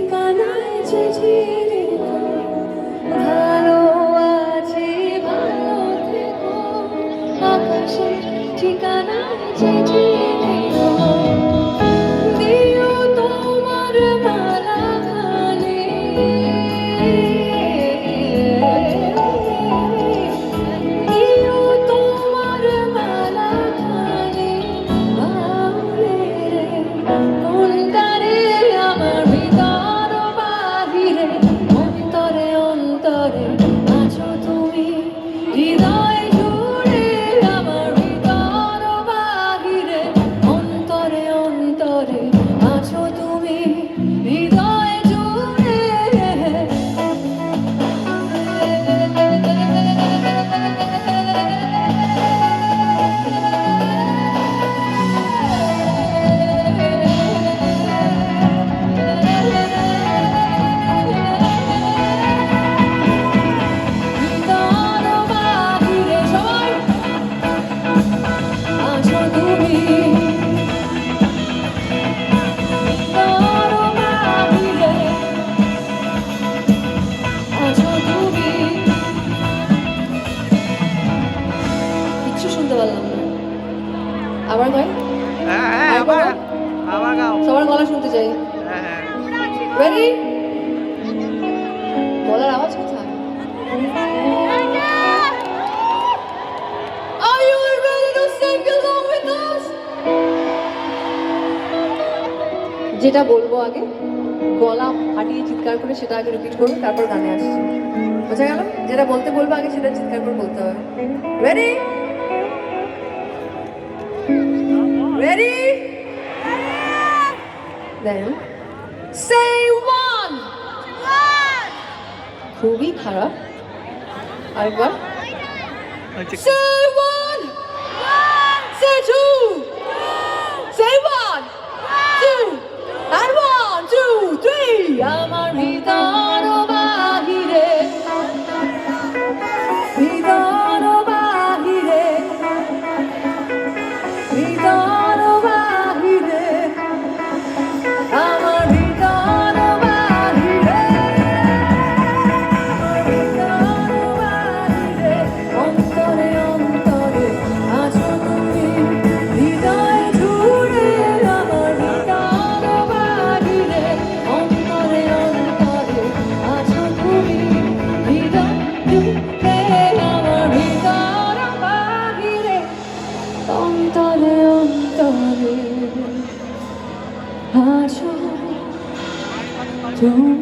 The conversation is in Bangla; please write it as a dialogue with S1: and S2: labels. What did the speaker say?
S1: ঠিকানায় চিঠি লিখো, ভালো আছি ভালো থেকো, আকাশের ঠিকানায় চিঠি লিখো, দিও তোমার মালাখানি, দিও তোমার মালাখানি, বাউলে রে কোনটারে আমার ভিতর বাহিরে, অন্তরে অন্তরে আছো তুমি, হৃদয় জুড়ে আমার ভিতর বাহিরে, অন্তরে অন্তরে আছো তুমি, হৃদয় জুড়ে। ভিতর বাহিরে সবাই আছো তুমি, ভিতর বাহিরে আছো তুমি। কিচ্ছু শুনতে পারলাম না, আবার গাই,
S2: হ্যাঁ
S1: আবার গাও।
S2: আবার গাও।
S1: সবার গলা শুনতে চাই।
S2: হ্যাঁ
S1: রেডি? গলার আওয়াজ কোথায়? Are you ready to sing along with us? যেটা বলবো আগে গলা ফাটিয়ে চিৎকার করে সেটা আগে রিপিট করবো, তারপর গানে আসছি। বোঝা গেল? যেটা বলতে বলবো আগে সেটা চিৎকার করে বলতে হবে। রেডি? রেডি? দেন say one. খুবই খারাপ, আরেকবার say one, say two, say one, two, and 1, 2, 3. আমার ভিতর বাহিরে, ভিতর বাহিরে, ভিতর বাহিরে, আমার ভিতর বাহিরে, ভিতর বাহিরে, অন্তরে অন্তরে আছো তুমি, হৃদয় জুড়ে আমার ভিতর বাহিরে, অন্তরে অন্তরে আছো তুমি, হৃদয় জুড়ে আমার ভিতর বাহিরে, অন্তরে অন্তরে আছো তুমি।